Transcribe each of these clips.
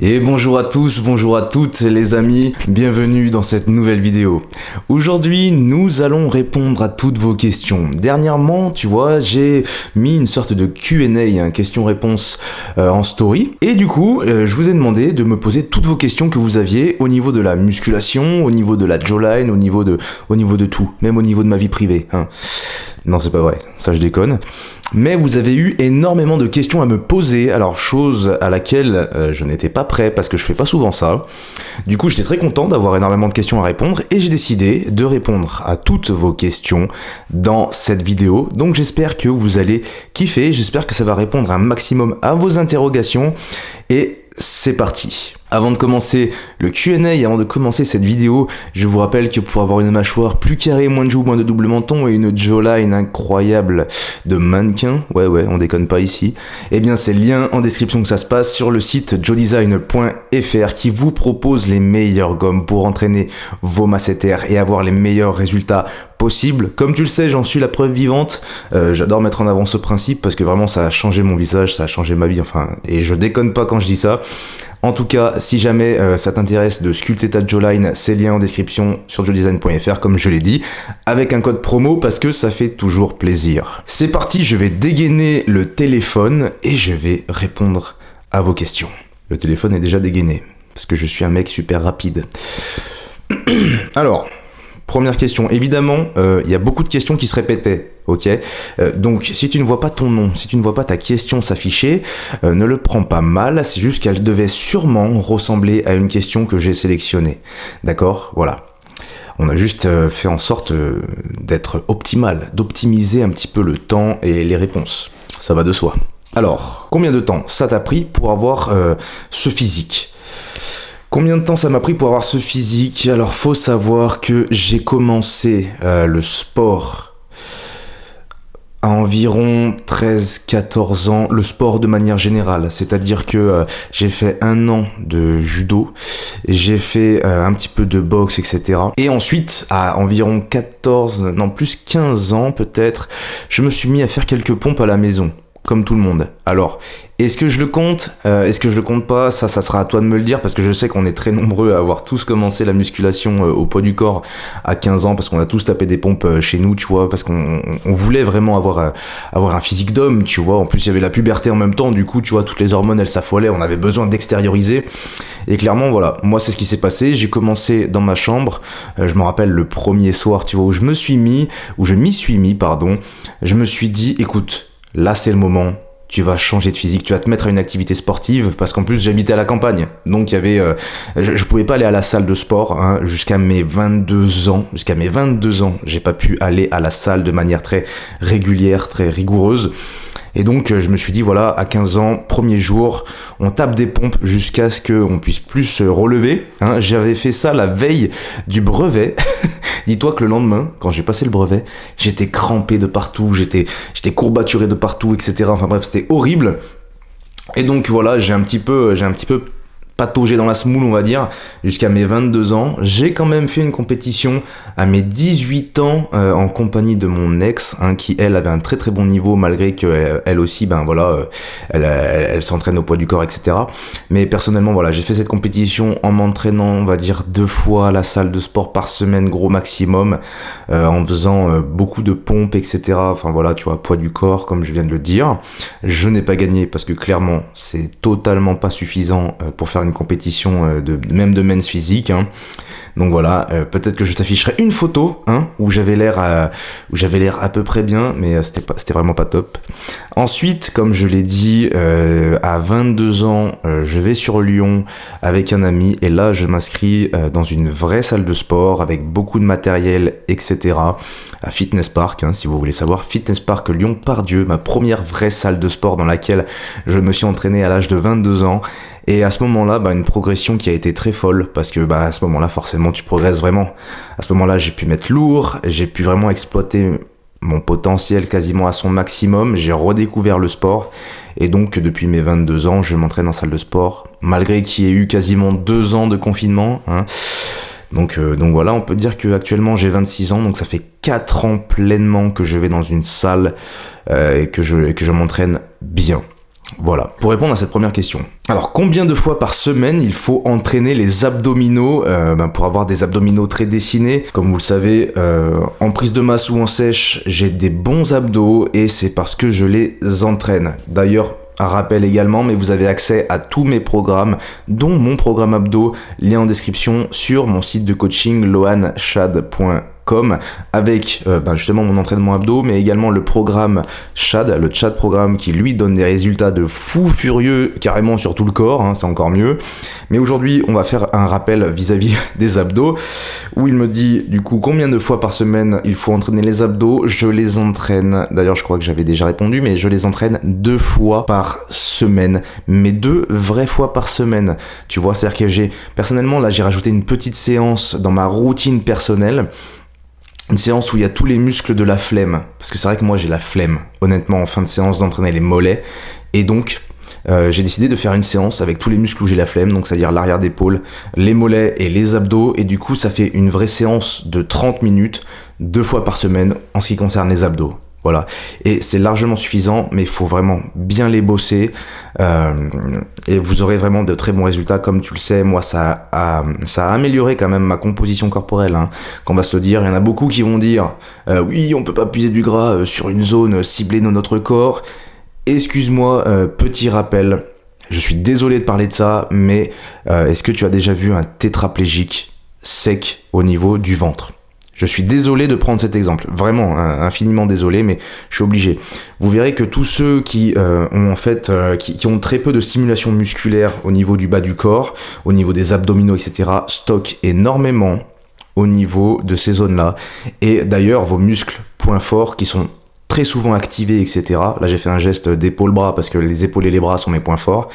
Et bonjour à tous, bonjour à toutes les amis, bienvenue dans cette nouvelle vidéo. Aujourd'hui, nous allons répondre à toutes vos questions. Dernièrement, tu vois, j'ai mis une sorte de Q&A, question-réponse en story. Et du coup, je vous ai demandé de me poser toutes vos questions que vous aviez au niveau de la musculation, au niveau de la jawline, au niveau de tout, même au niveau de ma vie privée. Non, c'est pas vrai, ça je déconne. Mais vous avez eu énormément de questions à me poser, alors chose à laquelle je n'étais pas prêt parce que je fais pas souvent ça. Du coup, j'étais très content d'avoir énormément de questions à répondre et j'ai décidé de répondre à toutes vos questions dans cette vidéo. Donc j'espère que vous allez kiffer, j'espère que ça va répondre un maximum à vos interrogations et c'est parti. Avant de commencer le Q&A, avant de commencer cette vidéo, je vous rappelle que pour avoir une mâchoire plus carrée, moins de joues, moins de double menton et une jawline incroyable de mannequin, ouais, on déconne pas ici, eh bien c'est le lien en description que ça se passe sur le site jawdesign.fr qui vous propose les meilleures gommes pour entraîner vos masséters et avoir les meilleurs résultats possibles. Comme tu le sais, j'en suis la preuve vivante. J'adore mettre en avant ce principe parce que vraiment ça a changé mon visage, ça a changé ma vie, et je déconne pas quand je dis ça. En tout cas, si jamais ça t'intéresse de sculpter ta jawline, c'est lien en description sur jawdesign.fr comme je l'ai dit, avec un code promo parce que ça fait toujours plaisir. C'est parti, je vais dégainer le téléphone et je vais répondre à vos questions. Le téléphone est déjà dégainé parce que je suis un mec super rapide. Alors, première question. Évidemment, il y a beaucoup de questions qui se répétaient. Ok, donc si tu ne vois pas ton nom, si tu ne vois pas ta question s'afficher, ne le prends pas mal, c'est juste qu'elle devait sûrement ressembler à une question que j'ai sélectionnée. D'accord, voilà. On a juste fait en sorte d'être optimal, d'optimiser un petit peu le temps et les réponses. Ça va de soi. Alors, combien de temps ça t'a pris pour avoir ce physique ? Combien de temps ça m'a pris pour avoir ce physique ? Alors, faut savoir que j'ai commencé le sport à environ 13-14 ans, le sport de manière générale, c'est-à-dire que j'ai fait 1 an de judo, j'ai fait un petit peu de boxe, etc. Et ensuite, à environ 15 ans peut-être, je me suis mis à faire quelques pompes à la maison, comme tout le monde. Alors, est-ce que je le compte ? Est-ce que je le compte pas ? Ça sera à toi de me le dire, parce que je sais qu'on est très nombreux à avoir tous commencé la musculation au poids du corps à 15 ans, parce qu'on a tous tapé des pompes chez nous, tu vois, parce qu'on voulait vraiment avoir un physique d'homme, tu vois. En plus, il y avait la puberté en même temps, du coup, tu vois, toutes les hormones, elles s'affolaient, on avait besoin d'extérioriser. Et clairement, voilà, moi, c'est ce qui s'est passé. J'ai commencé dans ma chambre, je me rappelle le premier soir, tu vois, où je m'y suis mis, je me suis dit, écoute, là, c'est le moment. Tu vas changer de physique, tu vas te mettre à une activité sportive, parce qu'en plus j'habitais à la campagne, donc il y avait, je pouvais pas aller à la salle de sport jusqu'à mes 22 ans. J'ai pas pu aller à la salle de manière très régulière, très rigoureuse. Et donc je me suis dit voilà, à 15 ans, premier jour, on tape des pompes jusqu'à ce qu'on puisse plus se relever. J'avais fait ça la veille du brevet. Dis-toi que le lendemain, quand j'ai passé le brevet, j'étais crampé de partout, j'étais courbaturé de partout, etc. Enfin bref, c'était horrible. Et donc voilà, j'ai un petit peu pataugé dans la semoule, on va dire, jusqu'à mes 22 ans. J'ai quand même fait une compétition à mes 18 ans en compagnie de mon ex, qui elle avait un très très bon niveau, malgré que elle aussi, elle s'entraîne au poids du corps, etc. Mais personnellement, voilà, j'ai fait cette compétition en m'entraînant, on va dire 2 fois à la salle de sport par semaine, gros maximum, en faisant beaucoup de pompes, etc. Enfin voilà, tu vois, poids du corps, comme je viens de le dire. Je n'ai pas gagné parce que clairement, c'est totalement pas suffisant pour faire une compétition même de men's physique. Donc voilà, peut-être que je t'afficherai une photo où j'avais l'air à peu près bien, mais c'était vraiment pas top. Ensuite, comme je l'ai dit, à 22 ans, je vais sur Lyon avec un ami et là je m'inscris dans une vraie salle de sport avec beaucoup de matériel, etc. à Fitness Park, si vous voulez savoir, Fitness Park Lyon-Part-Dieu, ma première vraie salle de sport dans laquelle je me suis entraîné à l'âge de 22 ans. Et à ce moment-là, une progression qui a été très folle, parce que à ce moment-là, forcément, tu progresses vraiment. À ce moment-là, j'ai pu mettre lourd, j'ai pu vraiment exploiter mon potentiel quasiment à son maximum, j'ai redécouvert le sport, et donc depuis mes 22 ans, je m'entraîne en salle de sport, malgré qu'il y ait eu quasiment 2 ans de confinement. Donc voilà, on peut dire qu'actuellement j'ai 26 ans, donc ça fait 4 ans pleinement que je vais dans une salle et que je m'entraîne bien. Voilà, pour répondre à cette première question. Alors, combien de fois par semaine il faut entraîner les abdominaux pour avoir des abdominaux très dessinés? Comme vous le savez, en prise de masse ou en sèche, j'ai des bons abdos et c'est parce que je les entraîne. D'ailleurs, un rappel également, mais vous avez accès à tous mes programmes, dont mon programme abdo, lien en description sur mon site de coaching loanchad.com avec justement mon entraînement abdo, mais également le programme Chad, le Chad programme qui lui donne des résultats de fou furieux carrément sur tout le corps, hein, c'est encore mieux. Mais aujourd'hui on va faire un rappel vis-à-vis des abdos où il me dit du coup combien de fois par semaine il faut entraîner les abdos. Je les entraîne, d'ailleurs je crois que j'avais déjà répondu, mais je les entraîne 2 fois par semaine, mais 2 vraies fois par semaine, tu vois, c'est-à-dire que personnellement là j'ai rajouté une petite séance dans ma routine personnelle. Une séance où il y a tous les muscles de la flemme, parce que c'est vrai que moi j'ai la flemme, honnêtement, en fin de séance d'entraîner les mollets, et donc j'ai décidé de faire une séance avec tous les muscles où j'ai la flemme, donc c'est-à-dire l'arrière d'épaule, les mollets et les abdos, et du coup ça fait une vraie séance de 30 minutes, 2 fois par semaine en ce qui concerne les abdos. Voilà, et c'est largement suffisant, mais il faut vraiment bien les bosser et vous aurez vraiment de très bons résultats. Comme tu le sais, moi ça a amélioré quand même ma composition corporelle, hein, qu'on va se le dire. Il y en a beaucoup qui vont dire oui, on peut pas puiser du gras sur une zone ciblée dans notre corps. Excuse-moi, petit rappel, je suis désolé de parler de ça, mais est-ce que tu as déjà vu un tétraplégique sec au niveau du ventre? Je suis désolé de prendre cet exemple, vraiment infiniment désolé, mais je suis obligé. Vous verrez que tous ceux qui ont très peu de stimulation musculaire au niveau du bas du corps, au niveau des abdominaux, etc., stockent énormément au niveau de ces zones-là. Et d'ailleurs, vos muscles points forts qui sont très souvent activés, etc. Là, j'ai fait un geste d'épaule-bras parce que les épaules et les bras sont mes points forts.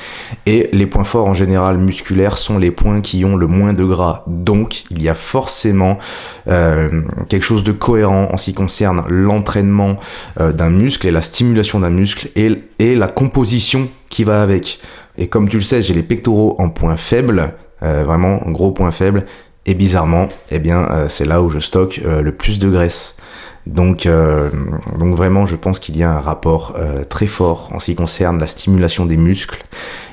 Et les points forts, en général, musculaires, sont les points qui ont le moins de gras. Donc, il y a forcément quelque chose de cohérent en ce qui concerne l'entraînement d'un muscle et la stimulation d'un muscle et la composition qui va avec. Et comme tu le sais, j'ai les pectoraux en point faible, vraiment gros point faible. Et bizarrement, c'est là où je stocke le plus de graisse. Donc vraiment, je pense qu'il y a un rapport très fort en ce qui concerne la stimulation des muscles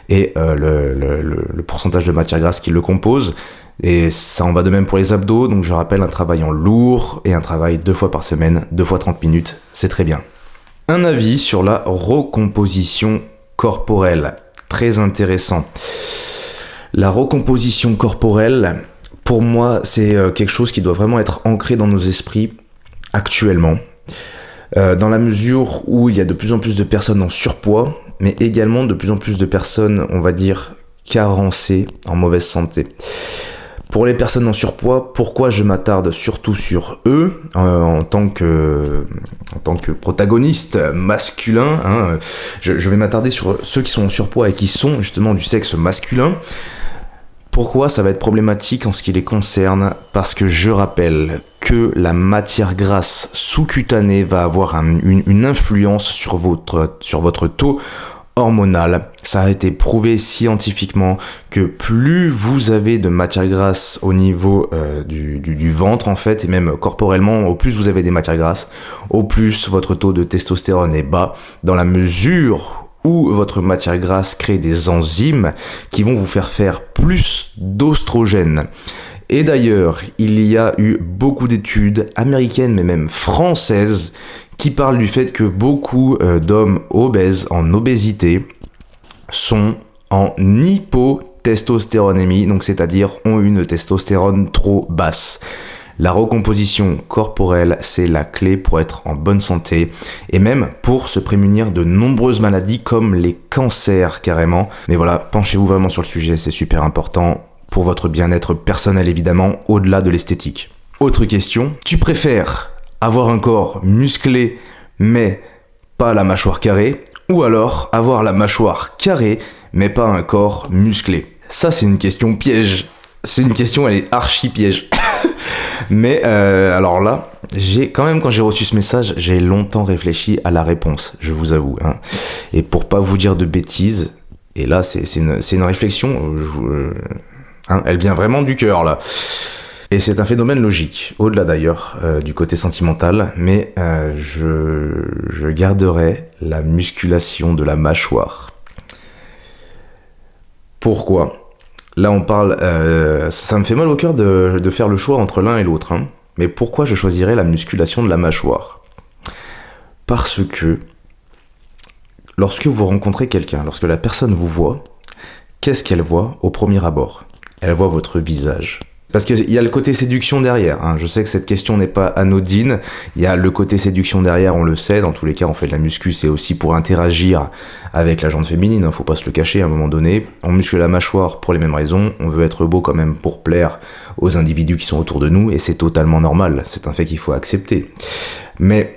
et le pourcentage de matière grasse qui le compose. Et ça en va de même pour les abdos. Donc je rappelle, un travail en lourd et un travail 2 fois par semaine, 2 fois 30 minutes, c'est très bien. Un avis sur la recomposition corporelle, très intéressant. La recomposition corporelle, pour moi, c'est quelque chose qui doit vraiment être ancré dans nos esprits actuellement, dans la mesure où il y a de plus en plus de personnes en surpoids, mais également de plus en plus de personnes, on va dire, carencées, en mauvaise santé. Pour les personnes en surpoids, pourquoi je m'attarde surtout sur eux en tant que protagoniste masculin, hein, je vais m'attarder sur ceux qui sont en surpoids et qui sont justement du sexe masculin. Pourquoi ça va être problématique en ce qui les concerne? Parce que je rappelle que la matière grasse sous-cutanée va avoir une influence sur votre taux hormonal. Ça a été prouvé scientifiquement que plus vous avez de matière grasse au niveau du ventre en fait, et même corporellement, au plus vous avez des matières grasses, au plus votre taux de testostérone est bas, dans la mesure où votre matière grasse crée des enzymes qui vont vous faire plus d'oestrogène. Et d'ailleurs, il y a eu beaucoup d'études américaines, mais même françaises, qui parlent du fait que beaucoup d'hommes obèses, en obésité, sont en hypotestostéronémie, donc c'est-à-dire ont une testostérone trop basse. La recomposition corporelle, c'est la clé pour être en bonne santé et même pour se prémunir de nombreuses maladies comme les cancers carrément. Mais voilà, penchez-vous vraiment sur le sujet, c'est super important pour votre bien-être personnel évidemment, au-delà de l'esthétique. Autre question, tu préfères avoir un corps musclé mais pas la mâchoire carrée, ou alors avoir la mâchoire carrée mais pas un corps musclé? Ça c'est une question piège. C'est une question, elle est archi piège. Mais alors là, quand j'ai reçu ce message, j'ai longtemps réfléchi à la réponse, je vous avoue. Hein. Et pour pas vous dire de bêtises, et là c'est une réflexion, elle vient vraiment du cœur là. Et c'est un phénomène logique, au-delà d'ailleurs du côté sentimental, mais je garderai la musculation de la mâchoire. Pourquoi? Là on parle, ça me fait mal au cœur de faire le choix entre l'un et l'autre, hein. Mais pourquoi je choisirais la musculation de la mâchoire? Parce que lorsque vous rencontrez quelqu'un, lorsque la personne vous voit, qu'est-ce qu'elle voit au premier abord? Elle voit votre visage. Parce qu'il y a le côté séduction derrière, hein. Je sais que cette question n'est pas anodine. Il y a le côté séduction derrière, on le sait. Dans tous les cas, on fait de la muscu, c'est aussi pour interagir avec la jante féminine, hein. Faut pas se le cacher à un moment donné. On muscle la mâchoire pour les mêmes raisons. On veut être beau quand même pour plaire aux individus qui sont autour de nous. Et c'est totalement normal. C'est un fait qu'il faut accepter. Mais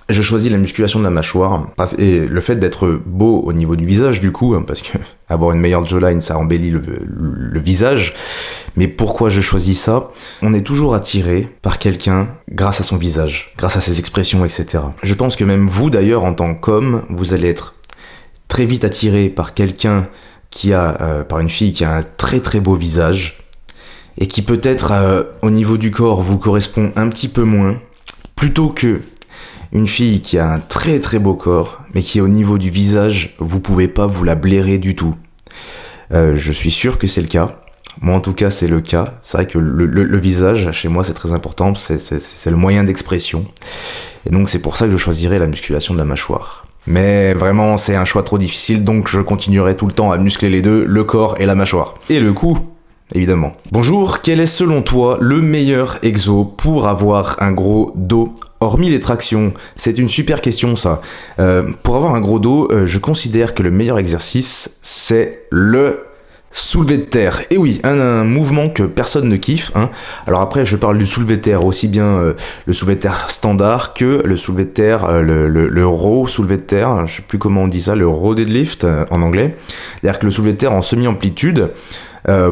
je choisis la musculation de la mâchoire et le fait d'être beau au niveau du visage du coup, hein, parce que avoir une meilleure jawline ça embellit le visage. Mais pourquoi je choisis ça? On est toujours attiré par quelqu'un grâce à son visage, grâce à ses expressions, etc. Je pense que même vous d'ailleurs en tant qu'homme, vous allez être très vite attiré par quelqu'un par une fille qui a un très très beau visage et qui peut-être au niveau du corps vous correspond un petit peu moins, plutôt que une fille qui a un très très beau corps, mais qui au niveau du visage, vous pouvez pas vous la blairer du tout. Je suis sûr que c'est le cas. Moi en tout cas c'est le cas. C'est vrai que le visage, chez moi c'est très important, c'est le moyen d'expression. Et donc c'est pour ça que je choisirais la musculation de la mâchoire. Mais vraiment c'est un choix trop difficile, donc je continuerai tout le temps à muscler les deux, le corps et la mâchoire. Et le cou, évidemment. Bonjour, quel est selon toi le meilleur exo pour avoir un gros dos? Hormis les tractions, c'est une super question ça. Pour avoir un gros dos, je considère que le meilleur exercice, c'est le soulevé de terre. Et oui, un mouvement que personne ne kiffe, hein. Alors après, je parle du soulevé de terre, aussi bien le soulevé de terre standard que le soulevé de terre, le row soulevé de terre, je sais plus comment on dit ça, le row deadlift en anglais. C'est-à-dire que le soulevé de terre en semi-amplitude.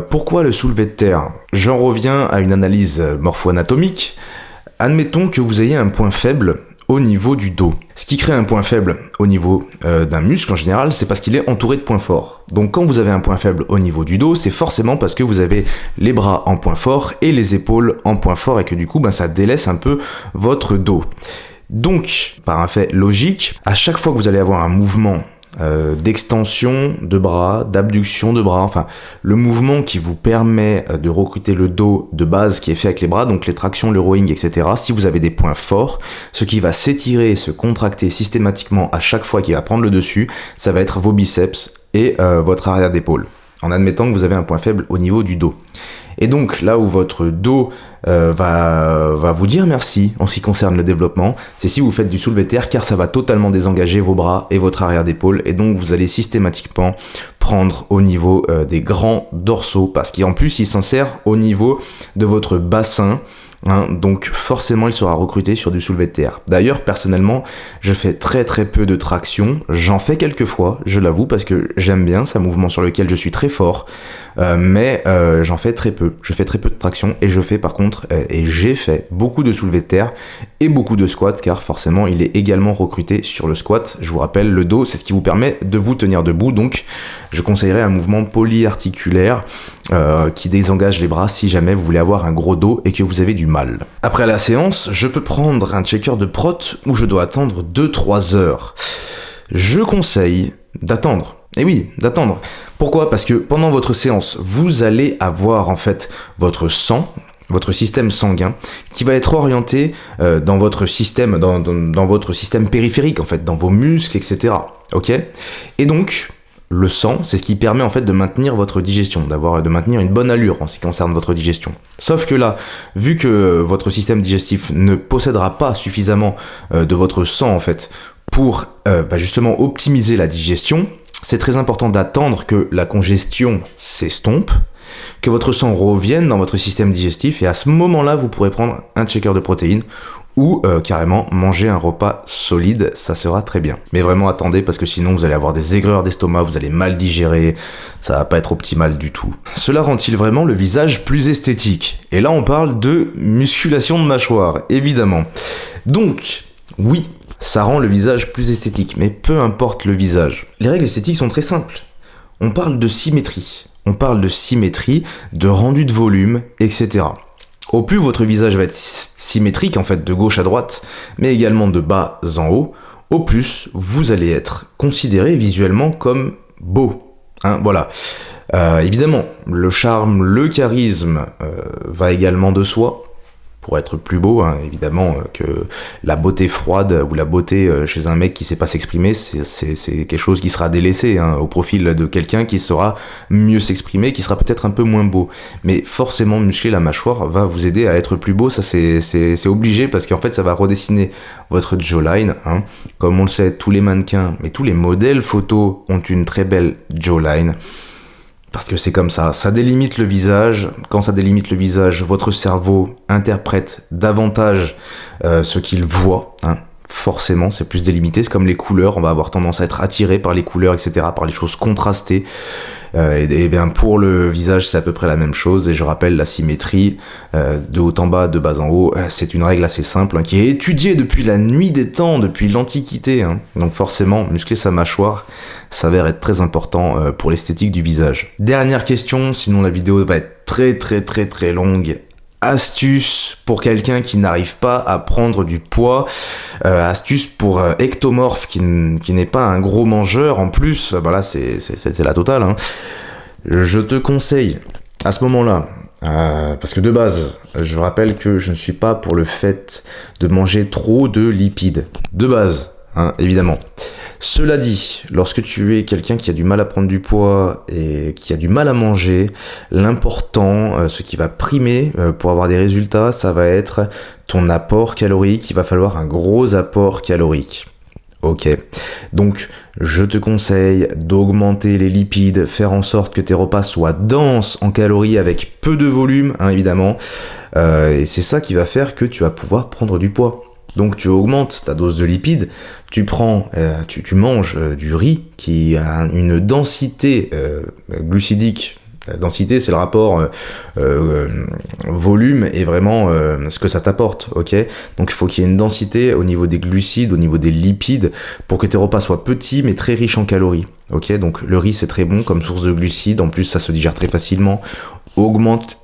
Pourquoi le soulevé de terre? J'en reviens à une analyse morpho-anatomique. Admettons que vous ayez un point faible au niveau du dos. Ce qui crée un point faible au niveau d'un muscle en général, c'est parce qu'il est entouré de points forts. Donc quand vous avez un point faible au niveau du dos, c'est forcément parce que vous avez les bras en point fort et les épaules en point fort et que du coup, ça délaisse un peu votre dos. Donc, par un fait logique, à chaque fois que vous allez avoir un mouvement d'extension de bras, d'abduction de bras, enfin le mouvement qui vous permet de recruter le dos de base qui est fait avec les bras, donc les tractions, le rowing, etc. Si vous avez des points forts, ce qui va s'étirer et se contracter systématiquement à chaque fois qui va prendre le dessus, ça va être vos biceps et votre arrière d'épaule, en admettant que vous avez un point faible au niveau du dos. Et donc là où votre dos va vous dire merci en ce qui concerne le développement, c'est si vous faites du soulevé de terre, car ça va totalement désengager vos bras et votre arrière d'épaule, et donc vous allez systématiquement prendre au niveau des grands dorsaux, parce qu'en plus il s'insère au niveau de votre bassin. Hein, donc forcément il sera recruté sur du soulevé de terre. D'ailleurs personnellement je fais très très peu de traction, j'en fais quelques fois, je l'avoue, parce que j'aime bien, c'est un mouvement sur lequel je suis très fort, mais j'en fais très peu, je fais très peu de traction, et je fais par contre, et j'ai fait beaucoup de soulevé de terre et beaucoup de squats, car forcément il est également recruté sur le squat. Je vous rappelle, le dos c'est ce qui vous permet de vous tenir debout, donc je conseillerais un mouvement polyarticulaire qui désengage les bras si jamais vous voulez avoir un gros dos et que vous avez du mal. Après la séance, je peux prendre un checker de prot où je dois attendre 2-3 heures. Je conseille d'attendre. Et oui, d'attendre. Pourquoi? Parce que pendant votre séance, vous allez avoir en fait votre sang, votre système sanguin, qui va être orienté dans votre système, dans votre système périphérique en fait, dans vos muscles, etc. Ok? Et donc le sang, c'est ce qui permet en fait de maintenir votre digestion, de maintenir une bonne allure en ce qui concerne votre digestion. Sauf que là, vu que votre système digestif ne possédera pas suffisamment de votre sang en fait pour justement optimiser la digestion, c'est très important d'attendre que la congestion s'estompe, que votre sang revienne dans votre système digestif, et à ce moment-là, vous pourrez prendre un checker de protéines ou carrément manger un repas solide, ça sera très bien. Mais vraiment attendez, parce que sinon vous allez avoir des aigreurs d'estomac, vous allez mal digérer, ça va pas être optimal du tout. Cela rend-il vraiment le visage plus esthétique? Et là on parle de musculation de mâchoire, évidemment. Donc, oui, ça rend le visage plus esthétique, mais peu importe le visage. Les règles esthétiques sont très simples. On parle de symétrie. On parle de symétrie, de rendu de volume, etc. Au plus votre visage va être symétrique, en fait, de gauche à droite, mais également de bas en haut, au plus vous allez être considéré visuellement comme beau. hein, voilà. Évidemment, le charme, le charisme va également de soi. Pour être plus beau, hein, évidemment, que la beauté froide ou la beauté chez un mec qui sait pas s'exprimer, c'est quelque chose qui sera délaissé hein, au profil de quelqu'un qui saura mieux s'exprimer, qui sera peut-être un peu moins beau. Mais forcément, muscler la mâchoire va vous aider à être plus beau, ça c'est obligé, parce qu'en fait, ça va redessiner votre jawline. Hein. Comme on le sait, tous les mannequins, mais tous les modèles photos ont une très belle jawline. Parce que c'est comme ça délimite le visage. Quand ça délimite le visage, votre cerveau interprète davantage ce qu'il voit. Hein. Forcément, c'est plus délimité. C'est comme les couleurs, on va avoir tendance à être attiré par les couleurs, etc., par les choses contrastées. Et bien pour le visage, c'est à peu près la même chose. Et je rappelle la symétrie de haut en bas, de bas en haut. C'est une règle assez simple hein, qui est étudiée depuis la nuit des temps, depuis l'Antiquité. Hein. Donc forcément, muscler sa mâchoire s'avère être très important pour l'esthétique du visage. Dernière question, sinon la vidéo va être très longue. Astuce pour quelqu'un qui n'arrive pas à prendre du poids, astuce pour ectomorphe qui n'est pas un gros mangeur en plus, bah là c'est la totale. Hein. Je te conseille à ce moment-là, parce que de base, je rappelle que je ne suis pas pour le fait de manger trop de lipides, de base, hein, évidemment. Cela dit, lorsque tu es quelqu'un qui a du mal à prendre du poids et qui a du mal à manger, l'important, ce qui va primer pour avoir des résultats, ça va être ton apport calorique. Il va falloir un gros apport calorique. Ok, donc je te conseille d'augmenter les lipides, faire en sorte que tes repas soient denses en calories avec peu de volume, hein, évidemment. Et c'est ça qui va faire que tu vas pouvoir prendre du poids. Donc tu augmentes ta dose de lipides, tu manges du riz qui a une densité glucidique. La densité, c'est le rapport volume et vraiment ce que ça t'apporte, ok? Donc il faut qu'il y ait une densité au niveau des glucides, au niveau des lipides, pour que tes repas soient petits mais très riches en calories, ok? Donc le riz, c'est très bon comme source de glucides, en plus ça se digère très facilement. Augmente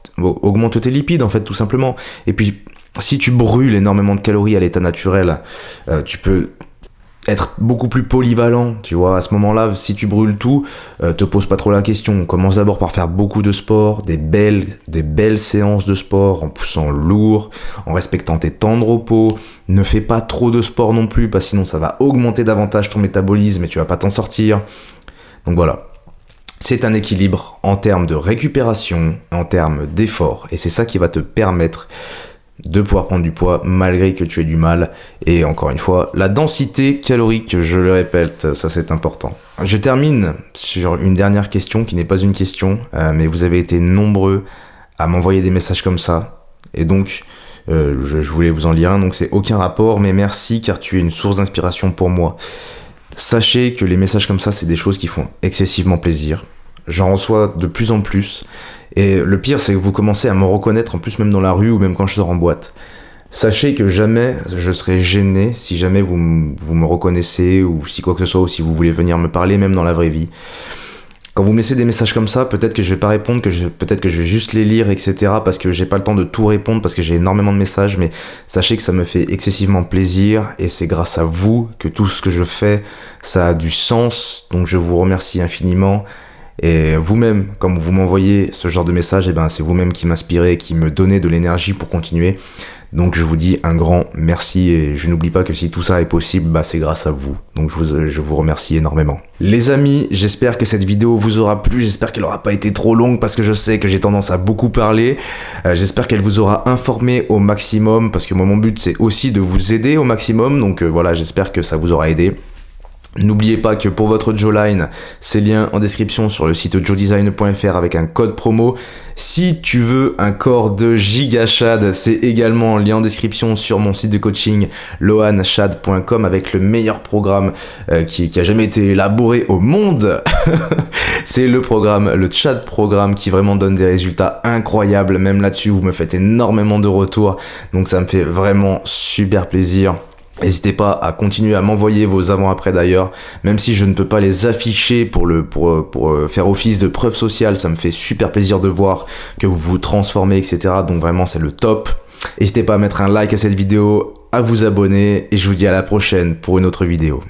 tes lipides, en fait, tout simplement. Et puis, si tu brûles énormément de calories à l'état naturel, tu peux être beaucoup plus polyvalent, tu vois. À ce moment-là, si tu brûles tout, te pose pas trop la question. Commence d'abord par faire beaucoup de sport, des belles séances de sport, en poussant lourd, en respectant tes temps de repos. Ne fais pas trop de sport non plus, parce que sinon ça va augmenter davantage ton métabolisme et tu vas pas t'en sortir. Donc voilà. C'est un équilibre en termes de récupération, en termes d'effort, et c'est ça qui va te permettre de pouvoir prendre du poids malgré que tu aies du mal. Et encore une fois, la densité calorique, je le répète, ça c'est important. Je termine sur une dernière question qui n'est pas une question, mais vous avez été nombreux à m'envoyer des messages comme ça. Et donc, je voulais vous en lire un, donc c'est aucun rapport, mais merci car tu es une source d'inspiration pour moi. Sachez que les messages comme ça, c'est des choses qui font excessivement plaisir. J'en reçois de plus en plus. Et le pire, c'est que vous commencez à me reconnaître, en plus même dans la rue ou même quand je sors en boîte. Sachez que jamais je serai gêné si jamais vous me reconnaissez ou si quoi que ce soit, ou si vous voulez venir me parler, même dans la vraie vie. Quand vous me laissez des messages comme ça, peut-être que je vais pas répondre, peut-être que je vais juste les lire, etc. parce que j'ai pas le temps de tout répondre, parce que j'ai énormément de messages, mais sachez que ça me fait excessivement plaisir et c'est grâce à vous que tout ce que je fais, ça a du sens. Donc je vous remercie infiniment. Et vous-même, comme vous m'envoyez ce genre de message, eh ben, c'est vous-même qui m'inspirez, qui me donnez de l'énergie pour continuer. Donc je vous dis un grand merci et je n'oublie pas que si tout ça est possible, bah c'est grâce à vous. Donc je vous remercie énormément. Les amis, j'espère que cette vidéo vous aura plu, j'espère qu'elle n'aura pas été trop longue parce que je sais que j'ai tendance à beaucoup parler. J'espère qu'elle vous aura informé au maximum parce que moi mon but c'est aussi de vous aider au maximum. Donc voilà, j'espère que ça vous aura aidé. N'oubliez pas que pour votre jawline, c'est lien en description sur le site jawdesign.fr avec un code promo. Si tu veux un corps de gigachad, c'est également lien en description sur mon site de coaching lohanchad.com avec le meilleur programme qui a jamais été élaboré au monde. C'est le Chad programme qui vraiment donne des résultats incroyables. Même là-dessus, vous me faites énormément de retours. Donc ça me fait vraiment super plaisir. N'hésitez pas à continuer à m'envoyer vos avant-après d'ailleurs, même si je ne peux pas les afficher pour faire office de preuve sociale, ça me fait super plaisir de voir que vous vous transformez, etc. Donc vraiment c'est le top. N'hésitez pas à mettre un like à cette vidéo, à vous abonner et je vous dis à la prochaine pour une autre vidéo.